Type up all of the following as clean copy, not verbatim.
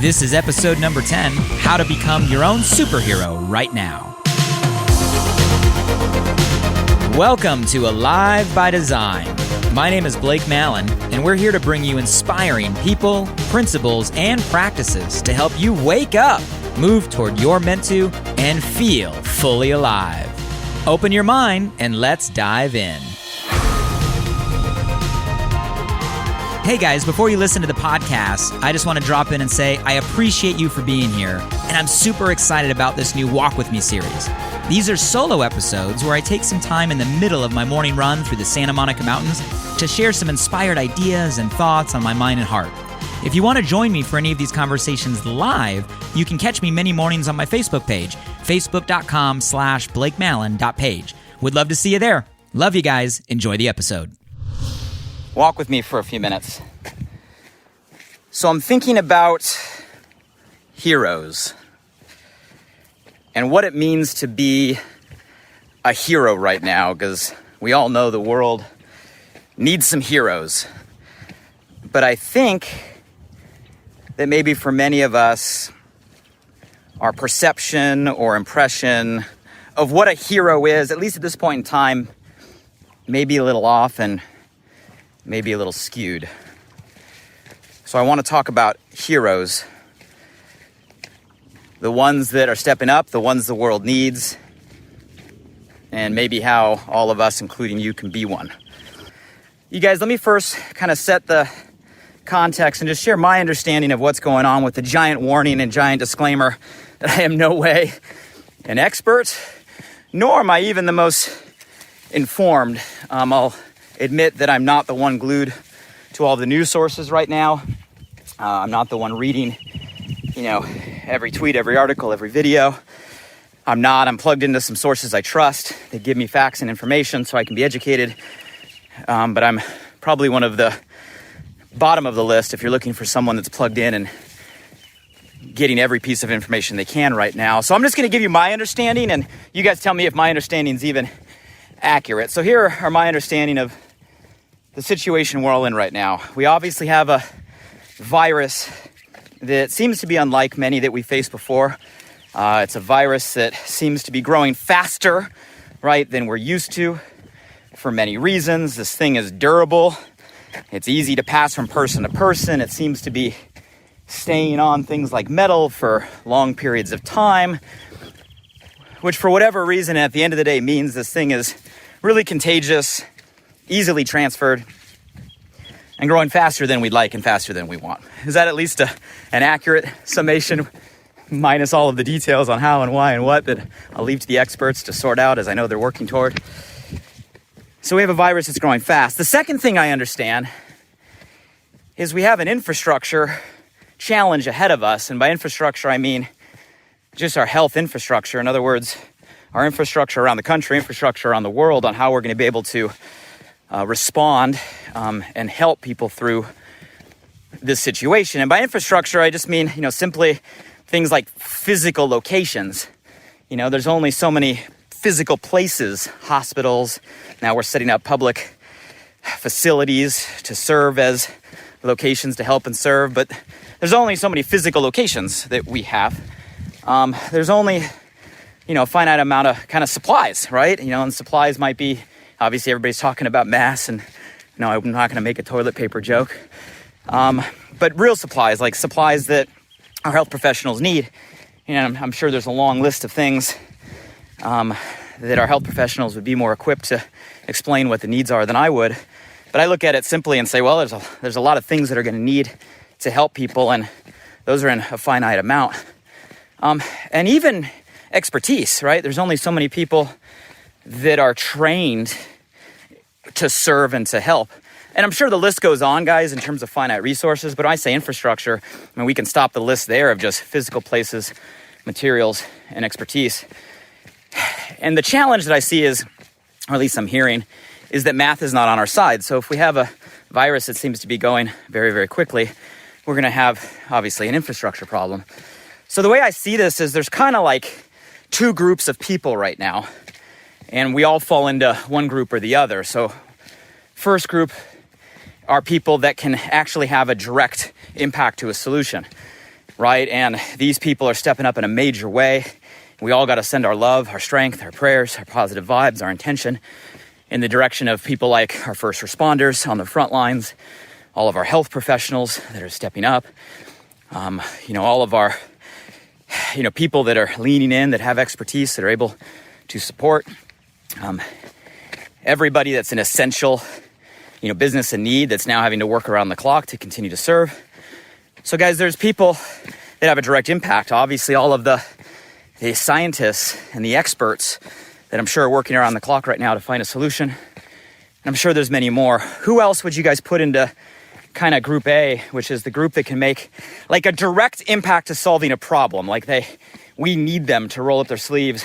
This is episode number 10, How to Become Your Own Superhero Right Now. Welcome to Alive by Design. My name is Blake Mallon, and we're here to bring you inspiring people, principles, and practices to help you wake up, move toward your meant to, and feel fully alive. Open your mind and let's dive in. Hey guys, before you listen to the podcast, I just want to drop in and say I appreciate you for being here, and I'm super excited about this new Walk With Me series. These are solo episodes where I take some time in the middle of my morning run through the Santa Monica Mountains to share some inspired ideas and thoughts on my mind and heart. If you want to join me for any of these conversations live, you can catch me many mornings on my Facebook page, facebook.com/BlakeMallon.page. Would love to see you there. Love you guys. Enjoy the episode. Walk with me for a few minutes. So I'm thinking about heroes and what it means to be a hero right now, because we all know the world needs some heroes. But I think that maybe for many of us, our perception or impression of what a hero is, at least at this point in time, may be a little off and maybe a little skewed. So I want to talk about heroes. The ones that are stepping up, the ones the world needs, and maybe how all of us, including you, can be one. You guys, let me first kind of set the context and just share my understanding of what's going on with the giant warning and giant disclaimer that I am no way an expert, nor am I even the most informed. I'll admit that I'm not the one glued to all the news sources right now. I'm not the one reading, every tweet, every article, every video. I'm plugged into some sources I trust. They give me facts and information so I can be educated. But I'm probably one of the bottom of the list if you're looking for someone that's plugged in and getting every piece of information they can right now. So I'm just going to give you my understanding, and you guys tell me if my understanding is even accurate. So here are my understanding of the situation we're all in right now. We obviously have a virus that seems to be unlike many that we faced before. It's a virus that seems to be growing faster, right, than we're used to for many reasons. This thing is durable. It's easy to pass from person to person. It seems to be staying on things like metal for long periods of time, which for whatever reason at the end of the day means this thing is really contagious, easily transferred, and growing faster than we'd like and faster than we want. Is that at least an accurate summation, minus all of the details on how and why and what that I'll leave to the experts to sort out, as I know they're working toward? So we have a virus that's growing fast. The second thing I understand is we have an infrastructure challenge ahead of us. And by infrastructure, I mean just our health infrastructure. In other words, our infrastructure around the country, infrastructure around the world, on how we're going to be able to respond and help people through this situation. And by infrastructure, I just mean, simply things like physical locations. There's only so many physical places, hospitals. Now we're setting up public facilities to serve as locations to help and serve, but there's only so many physical locations that we have. There's only a finite amount of kind of supplies, right? And supplies might be, obviously everybody's talking about mass, and I'm not going to make a toilet paper joke. But real supplies, like supplies that our health professionals need. I'm sure there's a long list of things that our health professionals would be more equipped to explain what the needs are than I would. But I look at it simply and say, well, there's a lot of things that are going to need to help people, and those are in a finite amount. And even expertise, right? There's only so many people that are trained to serve and to help. And I'm sure the list goes on, guys, in terms of finite resources. But when I say infrastructure, we can stop the list there of just physical places, materials, and expertise. And the challenge that I see is, or at least I'm hearing, is that math is not on our side. So if we have a virus that seems to be going very, very quickly, we're going to have, obviously, an infrastructure problem. So the way I see this is there's kind of like two groups of people right now, and we all fall into one group or the other. So first group are people that can actually have a direct impact to a solution. right? And these people are stepping up in a major way. We all got to send our love, our strength, our prayers, our positive vibes, our intention in the direction of people like our first responders on the front lines, all of our health professionals that are stepping up, all of our, people that are leaning in, that have expertise, that are able to support, everybody that's an essential, business in need that's now having to work around the clock to continue to serve. So guys, there's people that have a direct impact. Obviously, all of the scientists and the experts that I'm sure are working around the clock right now to find a solution. And I'm sure there's many more. Who else would you guys put into kind of group A, which is the group that can make like a direct impact to solving a problem? Like we need them to roll up their sleeves,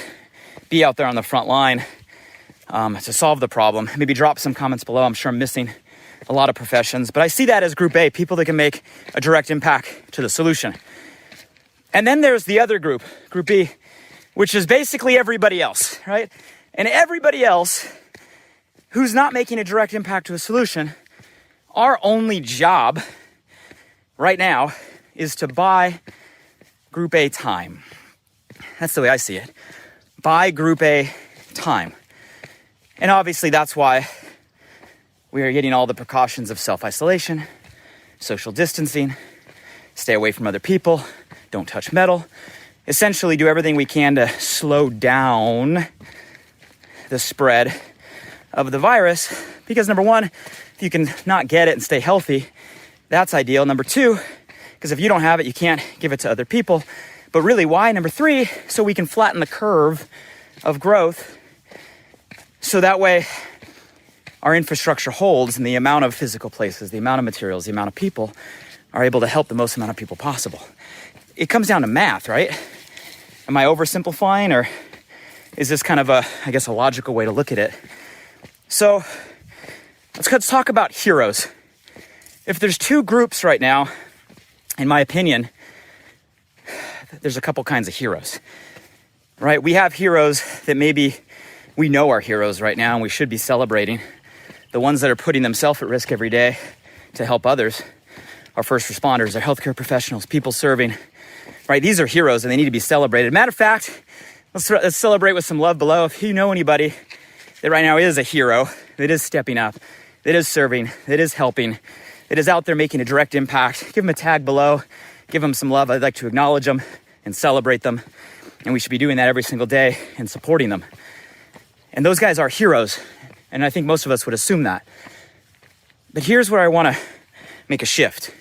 be out there on the front line to solve the problem. Maybe drop some comments below. I'm sure I'm missing a lot of professions, but I see that as group A, people that can make a direct impact to the solution. And then there's the other group, group B, which is basically everybody else, right? And everybody else who's not making a direct impact to a solution, our only job right now is to buy group A time. That's the way I see it. Buy group A time. And obviously that's why we are getting all the precautions of self-isolation, social distancing, stay away from other people, don't touch metal, essentially do everything we can to slow down the spread of the virus. Because number one, if you can not get it and stay healthy, that's ideal. Number two, because if you don't have it, you can't give it to other people. But really, why? Number three, so we can flatten the curve of growth. So that way, our infrastructure holds, and the amount of physical places, the amount of materials, the amount of people are able to help the most amount of people possible. It comes down to math, right? Am I oversimplifying, or is this kind of a logical way to look at it? So let's talk about heroes. If there's two groups right now, in my opinion, there's a couple kinds of heroes, right? We have heroes that maybe we know are heroes right now and we should be celebrating. The ones that are putting themselves at risk every day to help others, our first responders, our healthcare professionals, people serving, right? These are heroes and they need to be celebrated. Matter of fact, let's celebrate with some love below. If you know anybody that right now is a hero, that is stepping up, that is serving, that is helping, that is out there making a direct impact, give them a tag below, give them some love. I'd like to acknowledge them and celebrate them. And we should be doing that every single day and supporting them. And those guys are heroes. And I think most of us would assume that. But here's where I want to make a shift.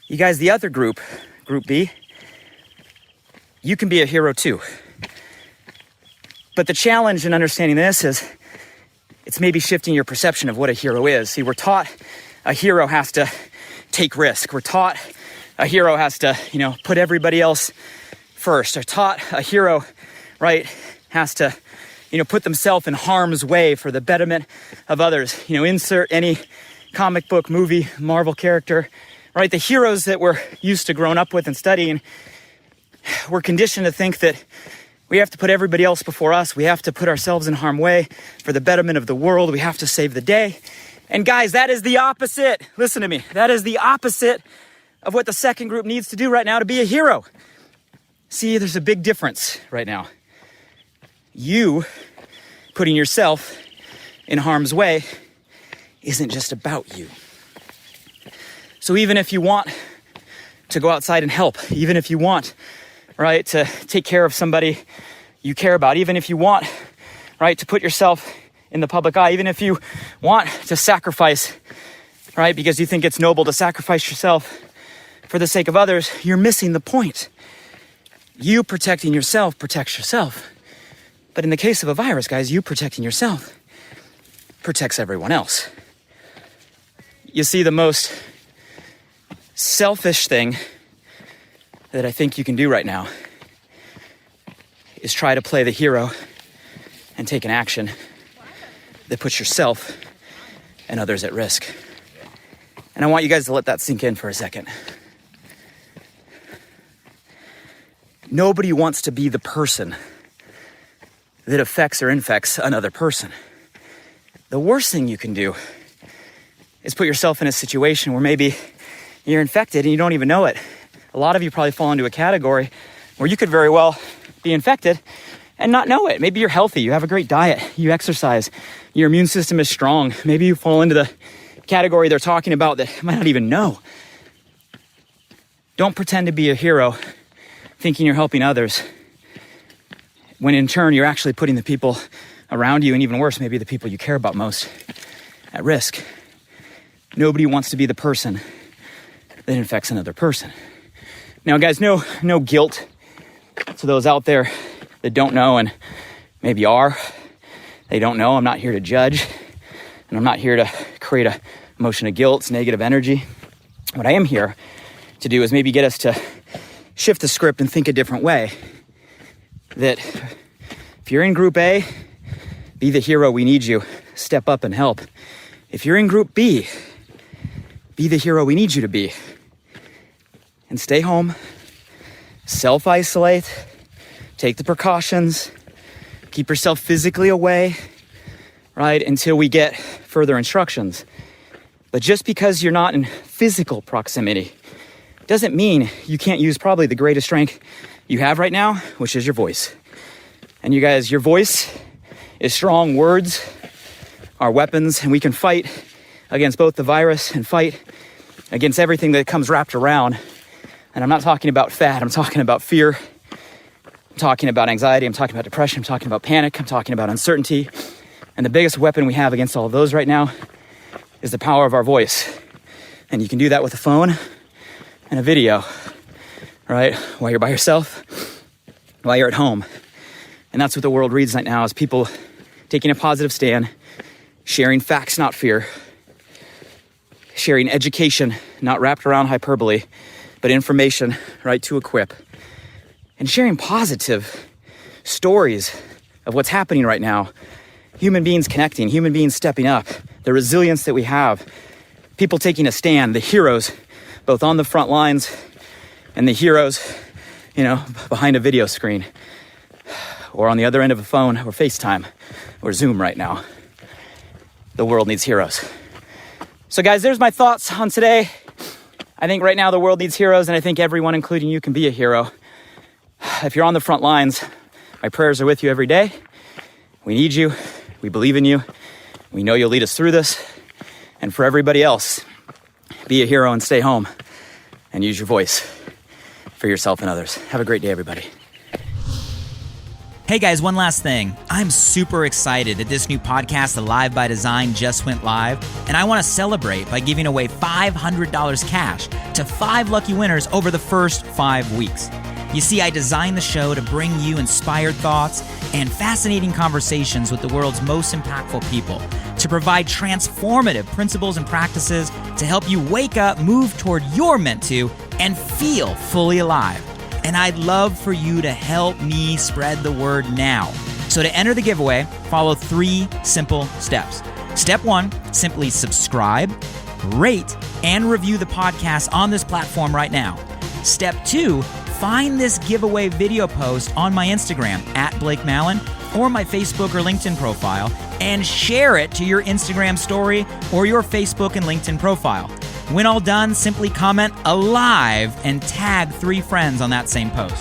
You guys, the other group, group B, you can be a hero too. But the challenge in understanding this is it's maybe shifting your perception of what a hero is. See, we're taught a hero has to take risk. We're taught a hero has to, put everybody else first. We're taught a hero, right, has to, put themselves in harm's way for the betterment of others. Insert any comic book, movie, Marvel character, right? The heroes that we're used to growing up with and studying, we're conditioned to think that we have to put everybody else before us. We have to put ourselves in harm's way for the betterment of the world. We have to save the day. And guys, that is the opposite. Listen to me. That is the opposite of what the second group needs to do right now to be a hero. See, there's a big difference right now. You putting yourself in harm's way isn't just about you. So even if you want to go outside and help, even if you want, right, to take care of somebody you care about, even if you want, right, to put yourself in the public eye, even if you want to sacrifice, right, because you think it's noble to sacrifice yourself for the sake of others, you're missing the point. You protecting yourself protects yourself. But in the case of a virus, guys, you protecting yourself protects everyone else. You see, the most selfish thing that I think you can do right now is try to play the hero and take an action that puts yourself and others at risk. And I want you guys to let that sink in for a second. Nobody wants to be the person that affects or infects another person. The worst thing you can do is put yourself in a situation where maybe you're infected and you don't even know it. a lot of you probably fall into a category where you could very well be infected and not know it. Maybe you're healthy, you have a great diet, you exercise, your immune system is strong. Maybe you fall into the category they're talking about that you might not even know. Don't pretend to be a hero thinking you're helping others, when in turn you're actually putting the people around you, and even worse, maybe the people you care about most, at risk. Nobody wants to be the person that infects another person. Now, guys, no guilt to those out there that don't know and maybe are. They don't know. I'm not here to judge, and I'm not here to create a emotion of guilt, negative energy. What I am here to do is maybe get us to shift the script and think a different way. That if you're in group A, be the hero, we need you. Step up and help. If you're in group B, be the hero we need you to be. And stay home, self-isolate, take the precautions, keep yourself physically away, right, until we get further instructions. But just because you're not in physical proximity doesn't mean you can't use probably the greatest strength you have right now, which is your voice. And you guys, your voice is strong. Words are weapons, and we can fight against both the virus and fight against everything that comes wrapped around. And I'm not talking about fat, I'm talking about fear. I'm talking about anxiety, I'm talking about depression, I'm talking about panic, I'm talking about uncertainty. And the biggest weapon we have against all of those right now is the power of our voice. And you can do that with a phone and a video, right? While you're by yourself, while you're at home. And that's what the world reads right now, is people taking a positive stand, sharing facts, not fear, sharing education, not wrapped around hyperbole, but information, right, to equip, and sharing positive stories of what's happening right now. Human beings connecting, human beings stepping up, the resilience that we have, people taking a stand, the heroes, both on the front lines and the heroes, behind a video screen, or on the other end of a phone, or FaceTime, or Zoom right now. The world needs heroes. So guys, there's my thoughts on today. I think right now the world needs heroes, and I think everyone, including you, can be a hero. If you're on the front lines, my prayers are with you every day. We need you. We believe in you. We know you'll lead us through this. And for everybody else, be a hero and stay home and use your voice for yourself and others. Have a great day, everybody. Hey guys, one last thing. I'm super excited that this new podcast, Alive by Design, just went live, and I want to celebrate by giving away $500 cash to 5 lucky winners over the first 5 weeks. You see, I designed the show to bring you inspired thoughts and fascinating conversations with the world's most impactful people, to provide transformative principles and practices to help you wake up, move toward your meant to, and feel fully alive. And I'd love for you to help me spread the word now. So to enter the giveaway, follow 3 simple steps. Step 1, simply subscribe, rate, and review the podcast on this platform right now. Step 2, find this giveaway video post on my Instagram, @BlakeMallon, or my Facebook or LinkedIn profile, and share it to your Instagram story or your Facebook and LinkedIn profile. When all done, simply comment "alive" and tag 3 friends on that same post.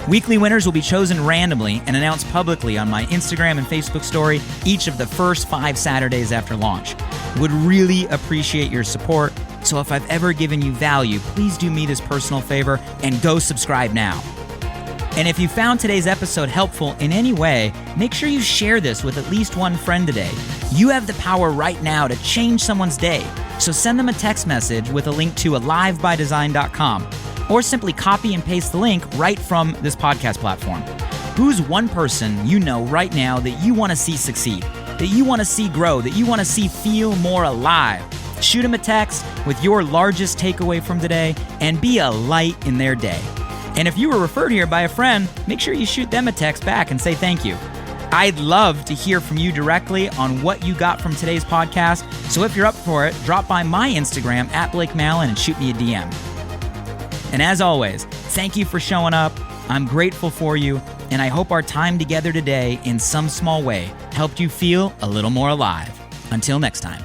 Weekly winners will be chosen randomly and announced publicly on my Instagram and Facebook story each of the first 5 Saturdays after launch. Would really appreciate your support, so if I've ever given you value, please do me this personal favor and go subscribe now. And if you found today's episode helpful in any way, make sure you share this with at least one friend today. You have the power right now to change someone's day. So send them a text message with a link to alivebydesign.com, or simply copy and paste the link right from this podcast platform. Who's one person you know right now that you want to see succeed, that you want to see grow, that you want to see feel more alive? Shoot them a text with your largest takeaway from today and be a light in their day. And if you were referred here by a friend, make sure you shoot them a text back and say thank you. I'd love to hear from you directly on what you got from today's podcast. So if you're up for it, drop by my Instagram, @BlakeMallon, and shoot me a DM. And as always, thank you for showing up. I'm grateful for you, and I hope our time together today in some small way helped you feel a little more alive. Until next time.